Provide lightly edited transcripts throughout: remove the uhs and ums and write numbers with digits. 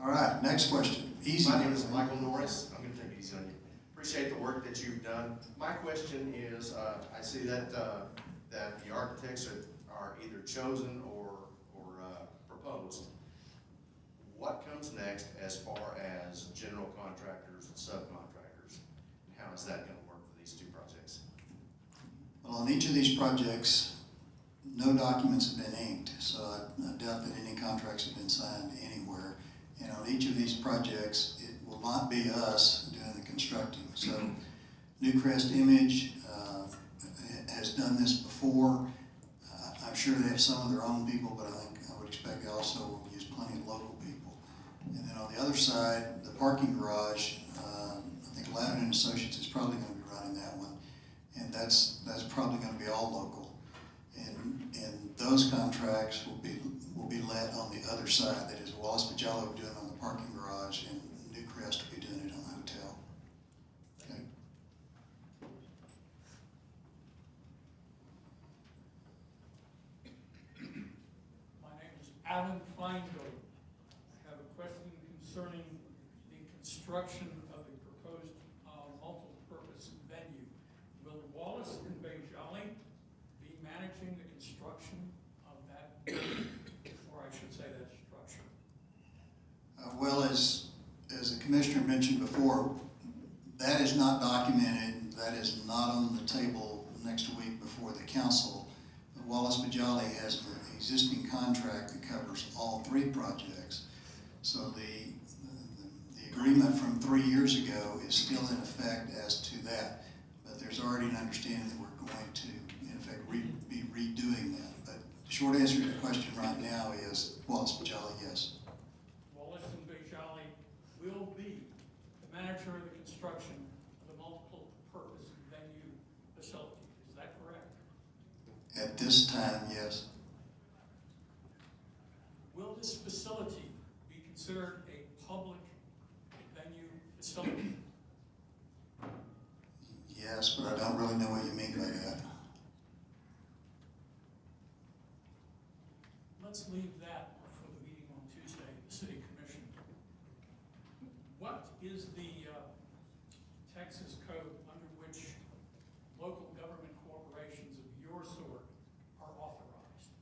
All right, next question. Easy. My name is Michael Norris. I'm going to take it easy on you. Appreciate the work that you've done. My question is, I see that that the architects are either chosen or proposed. What comes next as far as general contractors and subcontractors? And how is that going to work for these two projects? Well, on each of these projects, no documents have been inked, so I doubt that any contracts have been signed anywhere. And on each of these projects, it will not be us doing the constructing. So Newcrest Image has done this before. I'm sure they have some of their own people, but I would expect they also will use plenty of local people. And then on the other side, the parking garage, I think Lavin and Associates is probably going to be running that one, and that's probably going to be all local. And those contracts will be let on the other side. That is, Wallace Pajala will be doing it on the parking garage, and Newcrest will be doing it on the hotel. Okay. My name is Alan Feingold. I have a question concerning the construction of the proposed multi-purpose venue. Will Wallace and Bajali be managing the construction of that, or I should say that structure? Well, as the commissioner mentioned before, that is not documented. That is not on the table next week before the council. Wallace Pajali has an existing contract that covers all three projects. So the agreement from 3 years ago is still in effect as to that. But there's already an understanding that we're going to, in effect, be redoing that. But the short answer to the question right now is Wallace Pajali, yes. Wallace and Bajali will be the manager of the construction of the multiple purpose venue facility. Is that correct? At this time, yes. Will this facility be considered a public venue facility? Yes, but I don't really know what you mean by that. Let's leave that for the meeting on Tuesday, the City Commission. What is the Texas code under which local government corporations of your sort are authorized?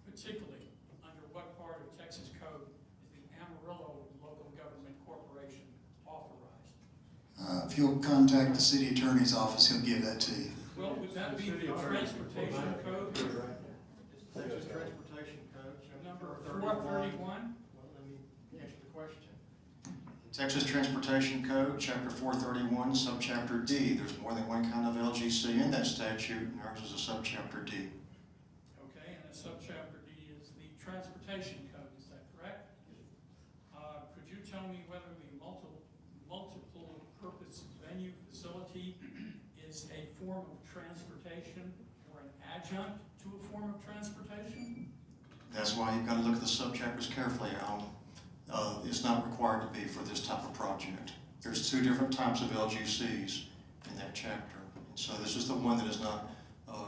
Particularly, under what part of Texas code is the Amarillo Local Government Corporation authorized? If you'll contact the city attorney's office, he'll give that to you. Well, would that be the transportation code? Texas Transportation Code, Number chapter 431? Well, let me answer the question. Texas Transportation Code, Chapter 431, Subchapter D. There's more than one kind of LGC in that statute, and ours is a Subchapter D. Okay, and the subchapter D is the transportation code, is that correct? Could you tell me whether the multiple purpose venue facility is a form of transportation or an adjunct to a form of transportation? That's why you've got to look at the subchapters carefully, Alan. It's not required to be for this type of project. There's two different types of LGCs in that chapter. And so this is the one that is not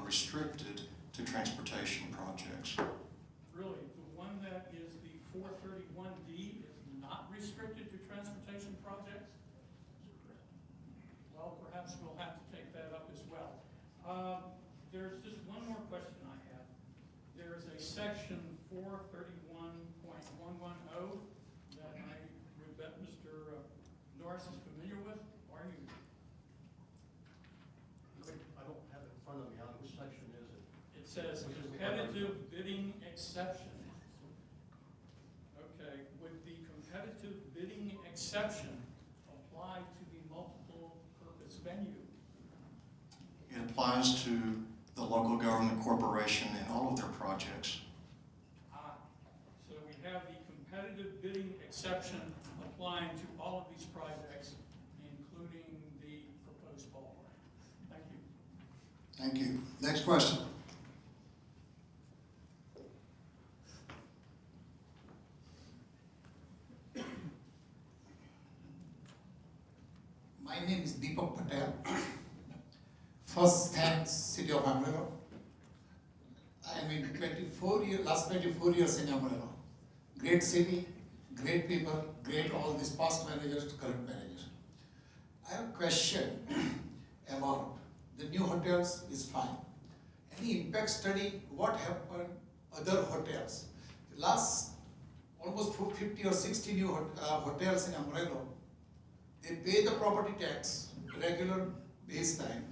restricted to transportation projects. Really, the one that is the 431D is not restricted to transportation projects? Well, perhaps we'll have to take that up as well. There's just one more question I have. There is a section 431.110 that I would bet Mr. Norris is familiar with. Are you? I don't have it in front of me. On which section is it? It says competitive bidding exception. Okay, would the competitive bidding exception apply to the multiple purpose venue? It applies to the local government corporation in all of their projects. So we have the competitive bidding exception applying to all of these projects, including the proposed ballpark. Thank you. Thank you. Next question. My name is Deepak Patel. First, thanks City of Amarillo. I mean, last 24 years in Amarillo. Great city, great people, great all these past managers to current managers. I have a question about the new hotels is fine. Any impact study, what happened other hotels? Last almost 50 or 60 new hotels in Amarillo, they pay the property tax, regular baseline.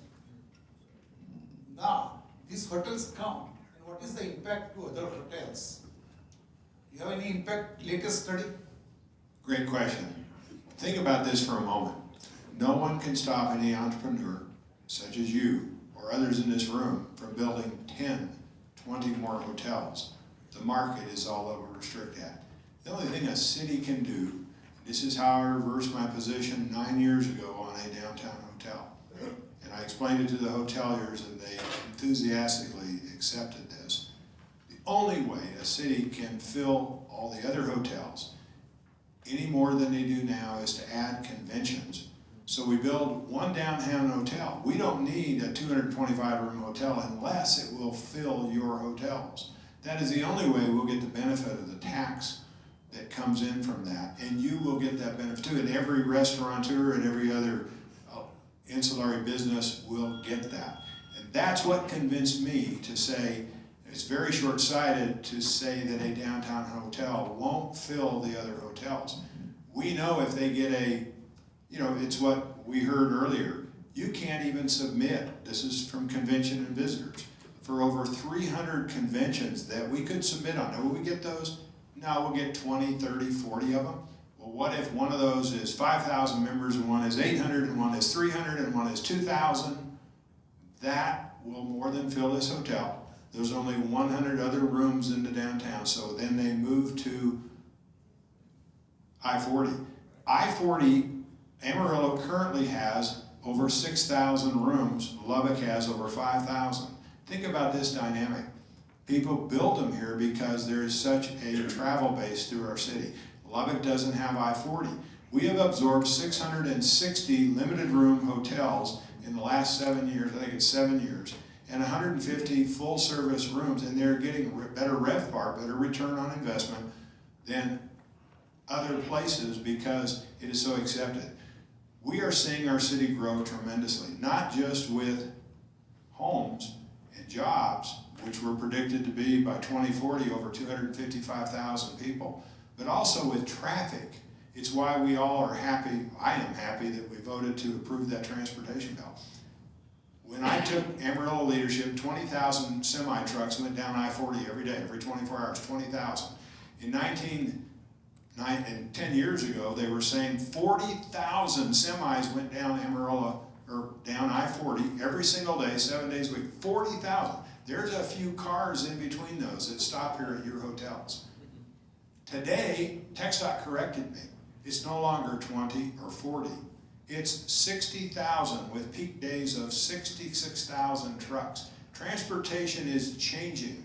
Now, these hotels come, and what is the impact to other hotels? You have any impact latest study? Great question. Think about this for a moment. No one can stop any entrepreneur, such as you or others in this room, from building 10, 20 more hotels. The market is all over Restrict Act. The only thing a city can do, and this is how I reversed my position 9 years ago on a downtown hotel. And I explained it to the hoteliers and they enthusiastically accepted this. The only way a city can fill all the other hotels any more than they do now is to add conventions. So we build one downtown hotel. We don't need a 225-room hotel unless it will fill your hotels. That is the only way we'll get the benefit of the tax that comes in from that, and you will get that benefit too. And every restaurateur and every other ancillary business will get that. And that's what convinced me to say, it's very short-sighted to say that a downtown hotel won't fill the other hotels. We know if they get it's what we heard earlier, you can't even submit, this is from convention and visitors, for over 300 conventions that we could submit on. Now, will we get those? No, we'll get 20, 30, 40 of them. Well, what if one of those is 5,000 members and one is 800 and one is 300 and one is 2,000? That will more than fill this hotel. There's only 100 other rooms in the downtown, so then they move to I-40. I-40, Amarillo currently has over 6,000 rooms. Lubbock has over 5,000. Think about this dynamic. People build them here because there is such a travel base through our city. Lubbock doesn't have I-40. We have absorbed 660 limited room hotels in the last 7 years, I think it's 7 years, and 150 full service rooms, and they're getting better RevPAR, better return on investment than other places because it is so accepted. We are seeing our city grow tremendously, not just with homes and jobs, which were predicted to be by 2040 over 255,000 people, but also with traffic. It's why we all are happy, I am happy that we voted to approve that transportation bill. When I took Amarillo leadership, 20,000 semi-trucks went down I-40 every day, every 24 hours, 20,000. And 10 years ago, they were saying 40,000 semis went down Amarillo, or down I-40 every single day, 7 days a week, 40,000. There's a few cars in between those that stop here at your hotels. Today, TxDOT corrected me. It's no longer 20 or 40. It's 60,000 with peak days of 66,000 trucks. Transportation is changing.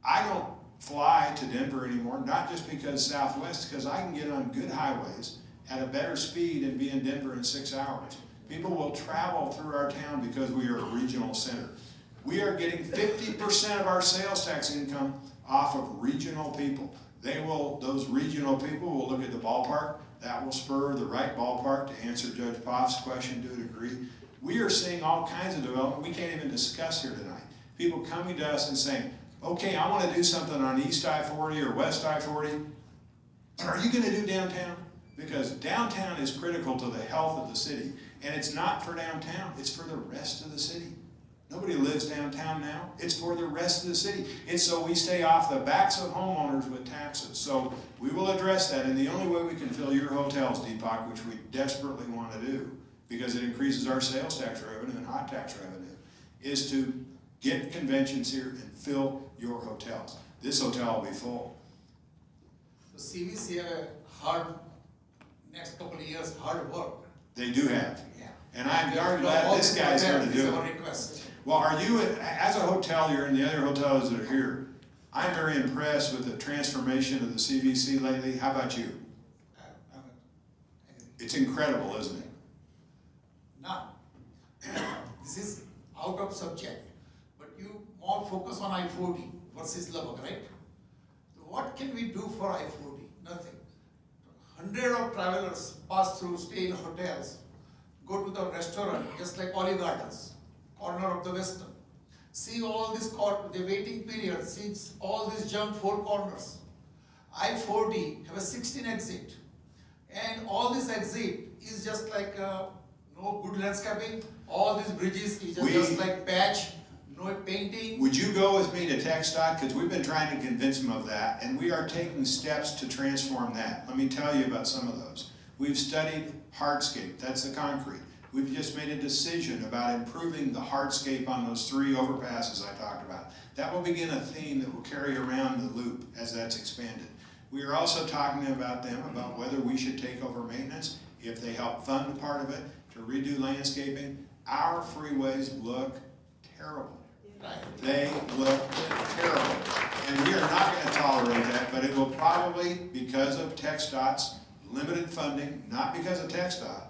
I don't fly to Denver anymore, not just because Southwest, because I can get on good highways at a better speed and be in Denver in 6 hours. People will travel through our town because we are a regional center. We are getting 50% of our sales tax income off of regional people. Those regional people will look at the ballpark. That will spur the right ballpark to answer Judge Poff's question to a degree. We are seeing all kinds of development we can't even discuss here tonight. People coming to us and saying, okay, I want to do something on East I-40 or West I-40. Are you going to do downtown? Because downtown is critical to the health of the city. And it's not for downtown, it's for the rest of the city. Nobody lives downtown now. It's for the rest of the city. It's so we stay off the backs of homeowners with taxes. So we will address that. And the only way we can fill your hotels, Deepak, which we desperately want to do, because it increases our sales tax revenue and hot tax revenue, is to get conventions here and fill your hotels. This hotel will be full. So CVC have a hard, next couple of years, hard work. They do have. Yeah. And I'm darn glad this guy's going to do it. Request. Well, are you, as a hotelier and the other hotels that are here, I'm very impressed with the transformation of the CVC lately. How about you? It's incredible, isn't it? Now, this is out of subject, but you more focus on I-40 versus Lubbock, right? So what can we do for I-40? Nothing. hundred of travelers pass through, stay in hotels, go to the restaurant, just like Olive Gardens, corner of the Western. See all this, the waiting period, see all these jump 4 corners. I-40 have a 16 exit. And all this exit is just like no good landscaping. All these bridges is just like patch, no painting. Would you go with me to TxDOT? Because we've been trying to convince them of that, and we are taking steps to transform that. Let me tell you about some of those. We've studied hardscape, that's the concrete. We've just made a decision about improving the hardscape on those 3 overpasses I talked about. That will begin a theme that will carry around the loop as that's expanded. We are also talking about them about whether we should take over maintenance, if they help fund part of it, to redo landscaping. Our freeways look terrible. They look terrible. And we are not going to tolerate that, but it will probably, because of TxDOT's limited funding, not because of TxDOT,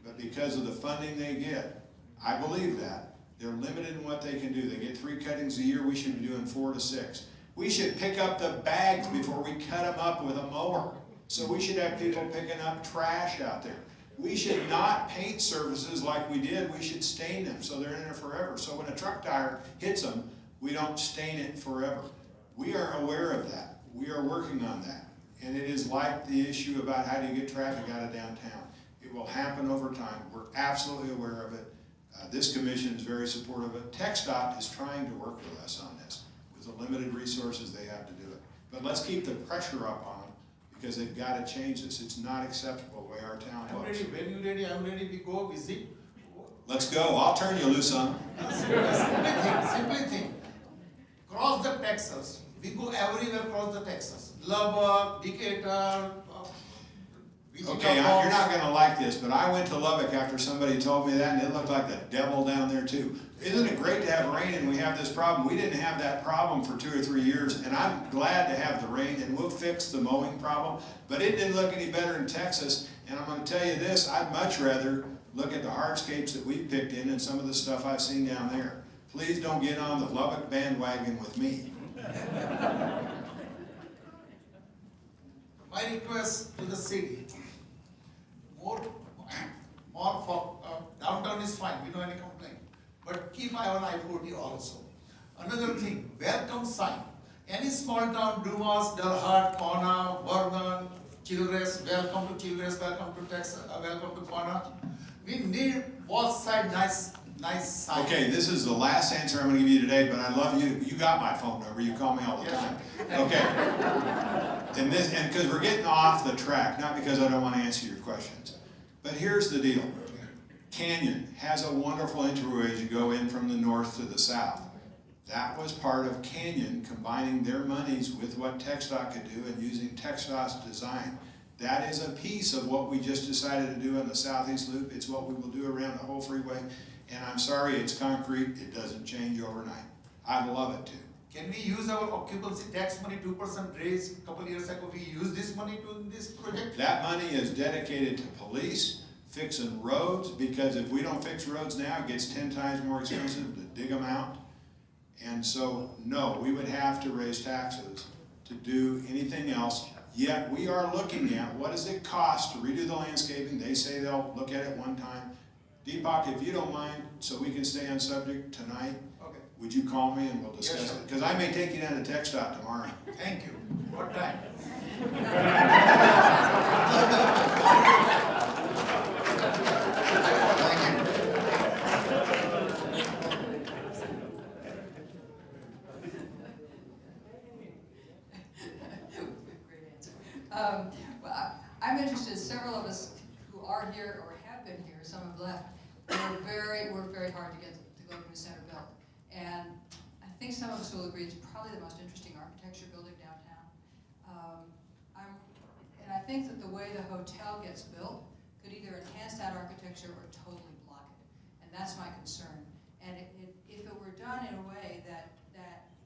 but because of the funding they get. I believe that. They're limited in what they can do. They get 3 cuttings a year, we should be doing 4 to 6. We should pick up the bags before we cut them up with a mower. So we should have people picking up trash out there. We should not paint surfaces like we did. We should stain them so they're in there forever. So when a truck tire hits them, we don't stain it forever. We are aware of that. We are working on that. And it is like the issue about how do you get traffic out of downtown. It will happen over time. We're absolutely aware of it. This commission is very supportive of it. TxDOT is trying to work with us on this. With the limited resources, they have to do it. But let's keep the pressure up on them because they've got to change this. It's not acceptable the way our town I'm looks. ready, when you're ready, I'm ready, we go visit. Let's go. I'll turn you loose on them. Simply think. Cross the Texas. We go everywhere across the Texas. Lubbock, Decatur, Okay, you're not going to like this, but I went to Lubbock after somebody told me that, and it looked like the devil down there too. Isn't it great to have rain and we have this problem? We didn't have that problem for 2 or 3 years, and I'm glad to have the rain, and we'll fix the mowing problem. But it didn't look any better in Texas, and I'm going to tell you this, I'd much rather look at the hardscapes that we picked in and some of the stuff I've seen down there. Please don't get on the Lubbock bandwagon with me. My request to the city, more for downtown is fine, we don't have any complaint, but keep eye on I-40 also. Another thing, welcome sign. Any small town, Dumas, Dalhart, Kona, Vernon, Childress, welcome to Childress, welcome to Texas, welcome to Kona. We need both sides nice sign. Okay, this is the last answer I'm going to give you today, but I love you. You got my phone number. You call me all the time. Okay. And because we're getting off the track, not because I don't want to answer your questions. But here's the deal. Canyon has a wonderful entryway as you go in from the north to the south. That was part of Canyon combining their monies with what TxDOT could do and using TxDOT's design. That is a piece of what we just decided to do on the Southeast Loop. It's what we will do around the whole freeway. And I'm sorry, it's concrete. It doesn't change overnight. I'd love it to. Can we use our occupancy tax money, 2% raise a couple years ago? We use this money to this project? That money is dedicated to police, fixing roads, because if we don't fix roads now, it gets 10 times more expensive to dig them out. And so, no, we would have to raise taxes to do anything else. Yet we are looking at what does it cost to redo the landscaping. They say they'll look at it one time. Deepak, if you don't mind, so we can stay on subject tonight, Okay. would you call me and we'll discuss Yes, sir. it? Because I may take you down to TxDOT tomorrow. Thank you. What time? Great answer. Well, I'm interested, several of us who are here or have been here, some have left, worked very hard to get the Globe Center built. And I think some of us will agree it's probably the most interesting architecture building downtown. And I think that the way the hotel gets built could either enhance that architecture or totally block it. And that's my concern. And if it were done in a way that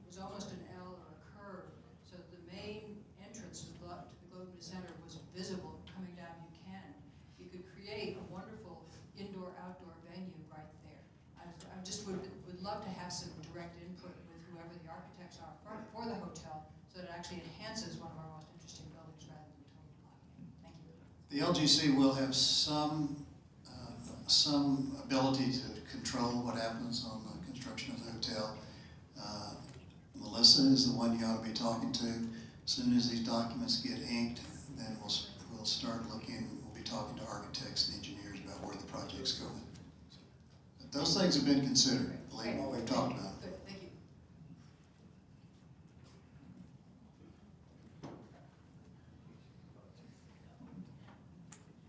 was almost an L or a curve, so that the main entrance to the Globe Center was visible coming down Buchanan, you could create a wonderful indoor-outdoor venue right there. I just would love to have some direct input with whoever the architects are for the hotel, so that it actually enhances one of our most interesting buildings rather than totally blocking it. Thank you. The LGC will have some ability to control what happens on the construction of the hotel. Melissa is the one you ought to be talking to. As soon as these documents get inked, then we'll start looking, we'll be talking to architects and engineers about where the project's going. But those things have been considered, believe me, we've talked about it. Good, thank you.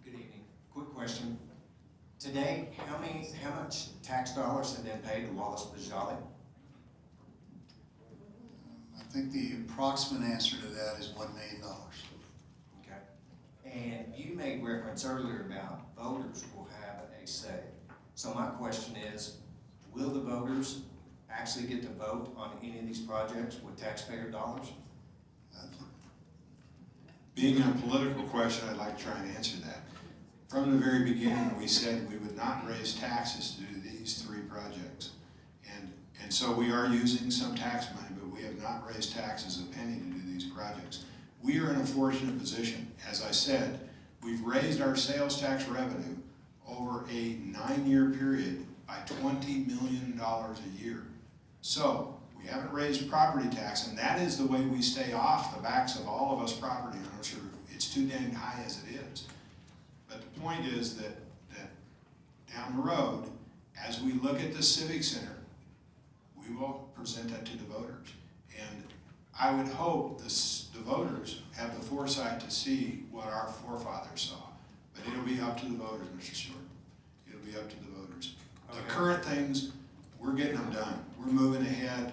Good evening. Quick question. Today, how much tax dollars have been paid to Wallace Bajali? I think the approximate answer to that is $1 million. Okay. And you made reference earlier about voters will have a say. So my question is, will the voters actually get to vote on any of these projects with taxpayer dollars? Being a political question, I'd like to try and answer that. From the very beginning, we said we would not raise taxes to do these 3 projects. And so we are using some tax money, but we have not raised taxes a penny to do these projects. We are in a fortunate position. As I said, we've raised our sales tax revenue over a 9-year period by $20 million a year. So we haven't raised property tax, and that is the way we stay off the backs of all of us property owners who it's too dang high as it is. But the point is that down the road, as we look at the Civic Center, we will present that to the voters. And I would hope the voters have the foresight to see what our forefathers saw. But it'll be up to the voters, Mr. Stewart. It'll be up to the voters. The current things, we're getting them done. We're moving ahead.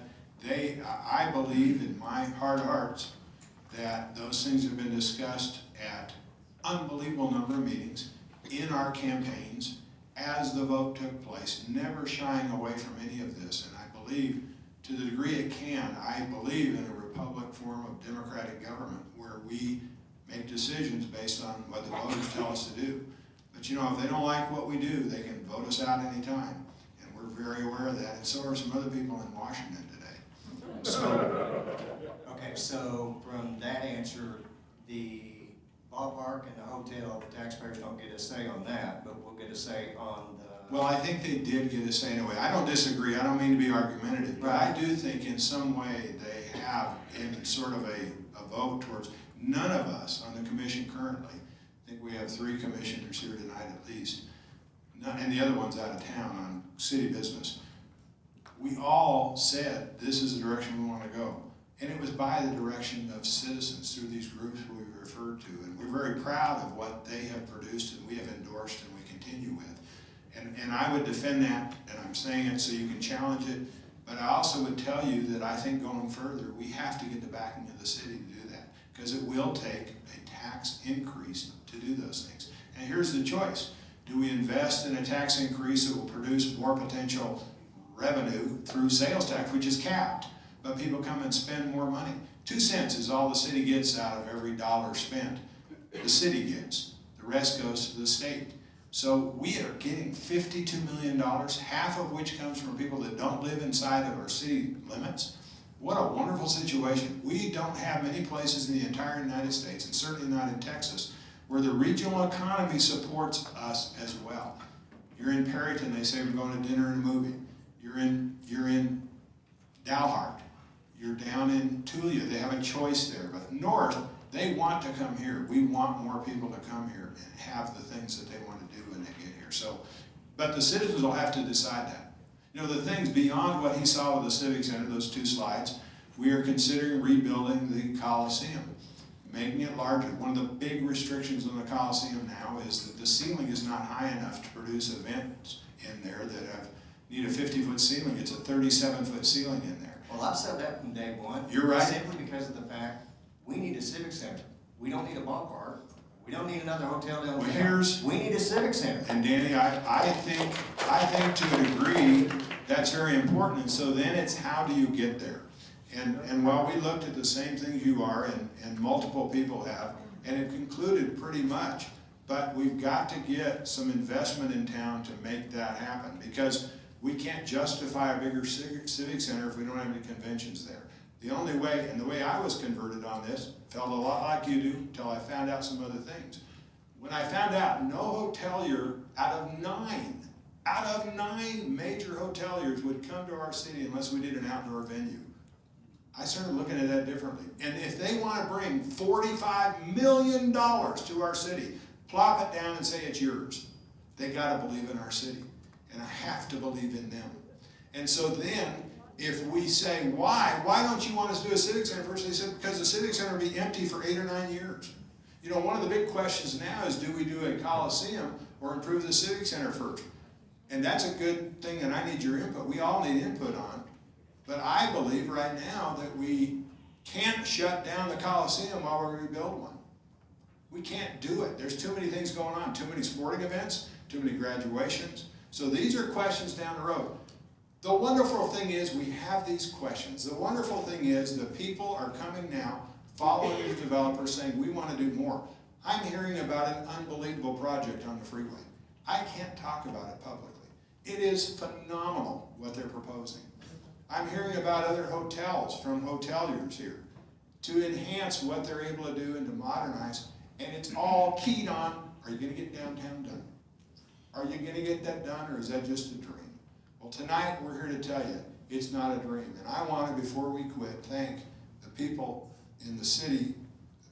I believe in my heart of hearts that those things have been discussed at unbelievable number of meetings in our campaigns as the vote took place, never shying away from any of this. And I believe, to the degree it can, I believe in a republic form of democratic government where we make decisions based on what the voters tell us to do. But you know, if they don't like what we do, they can vote us out anytime. And we're very aware of that, and so are some other people in Washington today. So, Okay, so from that answer, the ballpark and the hotel, the taxpayers don't get a say on that, but we'll get a say on the... well, I think they did get a say in a way. I don't disagree. I don't mean to be argumentative, but I do think in some way they have in sort of a vote towards none of us on the commission currently. I think we have 3 commissioners here tonight at least, and the other one's out of town on city business. We all said this is the direction we want to go. And it was by the direction of citizens through these groups we referred to. And we're very proud of what they have produced and we have endorsed and we continue with. And I would defend that, and I'm saying it so you can challenge it, but I also would tell you that I think going further, we have to get the backing of the city to do that, because it will take a tax increase to do those things. And here's the choice. Do we invest in a tax increase that will produce more potential revenue through sales tax, which is capped, but people come and spend more money? 2 cents is all the city gets out of every dollar spent. The city gets. The rest goes to the state. So we are getting $52 million, half of which comes from people that don't live inside of our city limits. What a wonderful situation. We don't have many places in the entire United States, and certainly not in Texas, where the regional economy supports us as well. You're in Perryton, they say we're going to dinner and a movie. You're in Dalhart. You're down in Tulia, they have a choice there. But north, they want to come here. We want more people to come here and have the things that they want to do when they get here. So, but the citizens will have to decide that. You know, the things beyond what he saw with the Civic Center, those 2 slides, we are considering rebuilding the Coliseum, making it larger. One of the big restrictions on the Coliseum now is that the ceiling is not high enough to produce events in there that need a 50-foot ceiling. It's a 37-foot ceiling in there. Well, I've said that from day one. You're right. Simply because of the fact, we need a civic center. We don't need a ballpark. We don't need another hotel downtown. Well, we need a civic center. And Danny, I think to a degree that's very important. And so then it's how do you get there? And while we looked at the same things you are, and multiple people have, and it concluded pretty much, but we've got to get some investment in town to make that happen, because we can't justify a bigger civic center if we don't have any conventions there. The only way, and the way I was converted on this, felt a lot like you do until I found out some other things. When I found out no hotelier out of nine major hoteliers would come to our city unless we did an outdoor venue, I started looking at that differently. And if they want to bring $45 million to our city, plop it down and say it's yours. They got to believe in our city, and I have to believe in them. And so then, if we say, why don't you want us to do a civic center first? They said, because the civic center will be empty for 8 or 9 years. You know, one of the big questions now is, do we do a Coliseum or improve the civic center first? And that's a good thing, and I need your input. We all need input on. But I believe right now that we can't shut down the Coliseum while we rebuild one. We can't do it. There's too many things going on, too many sporting events, too many graduations. So these are questions down the road. The wonderful thing is we have these questions. The wonderful thing is the people are coming now, following the developers, saying we want to do more. I'm hearing about an unbelievable project on the freeway. I can't talk about it publicly. It is phenomenal what they're proposing. I'm hearing about other hotels from hoteliers here to enhance what they're able to do and to modernize, and it's all keyed on, are you going to get downtown done? Are you going to get that done, or is that just a dream? Well, tonight we're here to tell you it's not a dream, and I want to, before we quit, thank the people in the city,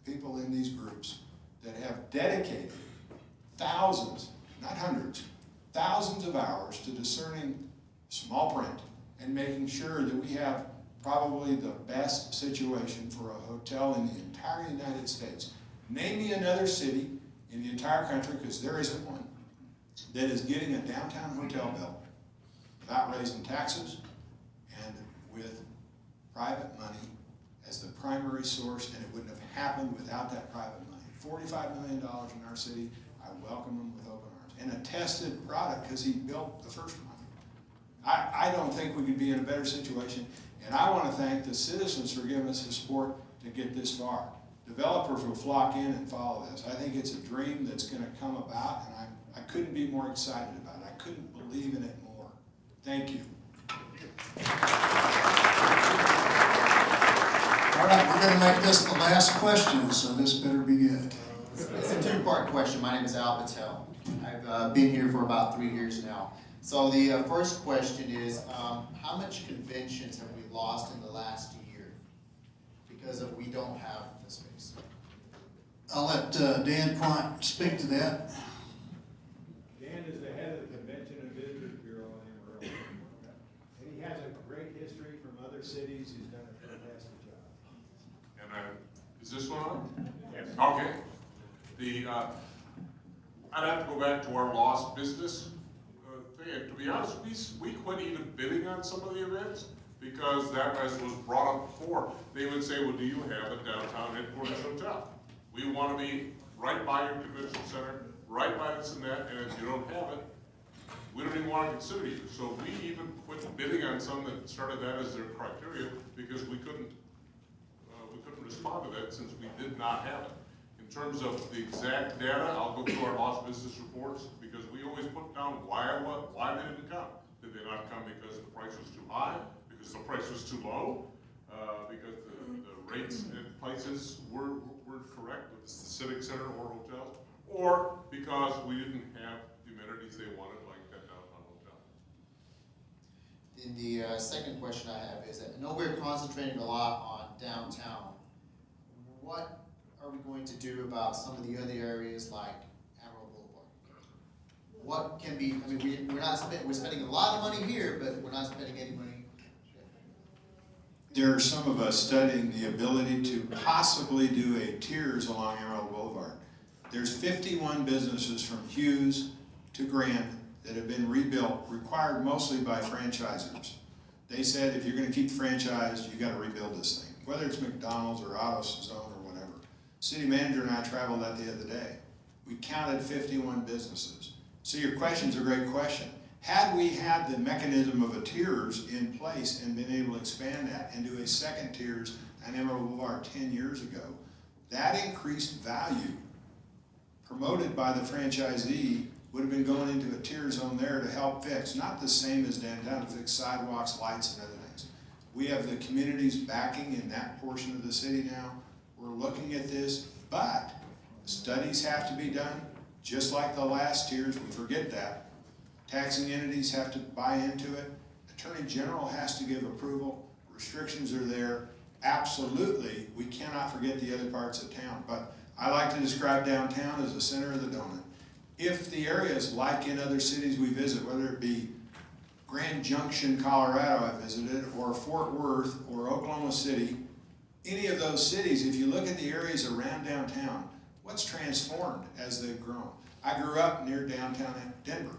the people in these groups that have dedicated thousands, not hundreds, thousands of hours to discerning small print and making sure that we have probably the best situation for a hotel in the entire United States. Name me another city in the entire country, because there isn't one, that is getting a downtown hotel built without raising taxes and with private money as the primary source, and it wouldn't have happened without that private money. $45 million in our city, I welcome him with open arms. And a tested product, because he built the first one. I don't think we could be in a better situation, and I want to thank the citizens for giving us the support to get this far. Developers will flock in and follow this. I think it's a dream that's going to come about, and I couldn't be more excited about it. I couldn't believe in it more. Thank you. All right, we're going to make this the last question, so this better be good. It's a two-part question. My name is Al Patel. I've been here for about 3 years now. So the first question is, how much conventions have we lost in the last year because we don't have the space? I'll let Dan Quant speak to that. Dan is the head of the Convention and Visitors Bureau in Amarillo. And he has a great history from other cities. He's done a fantastic job. And is this one on? Yes. Okay. I'd have to go back to our lost business thing. To be honest, we quit even bidding on some of the events because that, as was brought up before, they would say, well, do you have a downtown headquarters hotel? We want to be right by your convention center, right by this and that, and if you don't have it, we don't even want to consider you. So we even quit bidding on some that started that as their criteria because we couldn't respond to that since we did not have it. In terms of the exact data, I'll go through our lost business reports because we always put down why they didn't come. Did they not come because the price was too high, because the price was too low, because the rates and prices weren't correct with the civic center or hotels, or because we didn't have the amenities they wanted, like that downtown hotel. Then the second question I have is that I know we're concentrating a lot on downtown. What are we going to do about some of the other areas like Amarillo Boulevard? What can be, I mean, we're spending a lot of money here, but we're not spending any money. There are some of us studying the ability to possibly do a tiers along Amarillo Boulevard. There's 51 businesses from Hughes to Grant that have been rebuilt, required mostly by franchisors. They said if you're going to keep franchised, you got to rebuild this thing, whether it's McDonald's or AutoZone or whatever. City manager and I traveled that the other day. We counted 51 businesses. So your question's a great question. Had we had the mechanism of a tiers in place and been able to expand that and do a second tiers on Amarillo Boulevard 10 years ago, that increased value promoted by the franchisee would have been going into a tier zone there to help fix, not the same as downtown, to fix sidewalks, lights, and other things. We have the community's backing in that portion of the city now. We're looking at this, but studies have to be done. just like the last tiers, we forget that. Taxing entities have to buy into it. Attorney General has to give approval. Restrictions are there. Absolutely, we cannot forget the other parts of town, but I like to describe downtown as the center of the donut. If the areas, like in other cities we visit, whether it be Grand Junction, Colorado I visited, or Fort Worth, or Oklahoma City, any of those cities, if you look at the areas around downtown, what's transformed as they've grown? I grew up near downtown Denver.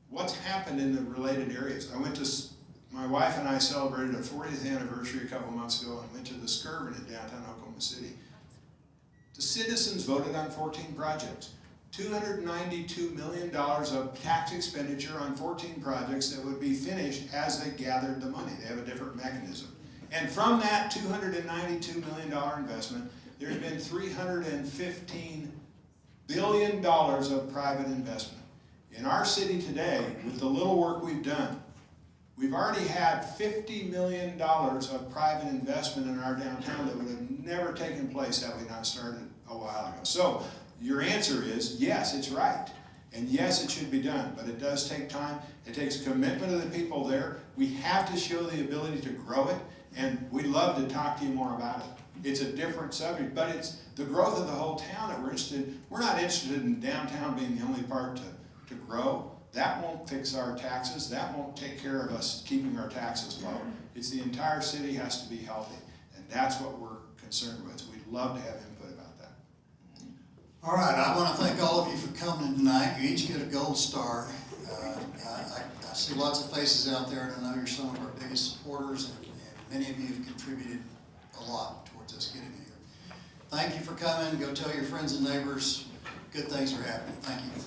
What's happened in the related areas? My wife and I celebrated a 40th anniversary a couple months ago and went to the Skirvin in downtown Oklahoma City. The citizens voted on 14 projects. $292 million of tax expenditure on 14 projects that would be finished as they gathered the money. They have a different mechanism. And from that $292 million investment, there's been $315 billion of private investment. In our city today, with the little work we've done, we've already had $50 million of private investment in our downtown that would have never taken place had we not started a while ago. So your answer is, yes, it's right. And yes, it should be done, but it does take time. It takes commitment of the people there. We have to show the ability to grow it, and we'd love to talk to you more about it. It's a different subject, but it's the growth of the whole town that we're interested in. We're not interested in downtown being the only part to grow. That won't fix our taxes. That won't take care of us keeping our taxes low. It's the entire city has to be healthy, and that's what we're concerned with. We'd love to have input about that. All right, I want to thank all of you for coming tonight. You each get a gold star. I see lots of faces out there, and I know you're some of our biggest supporters, and many of you have contributed a lot towards us getting here. Thank you for coming. Go tell your friends and neighbors. Good things are happening. Thank you.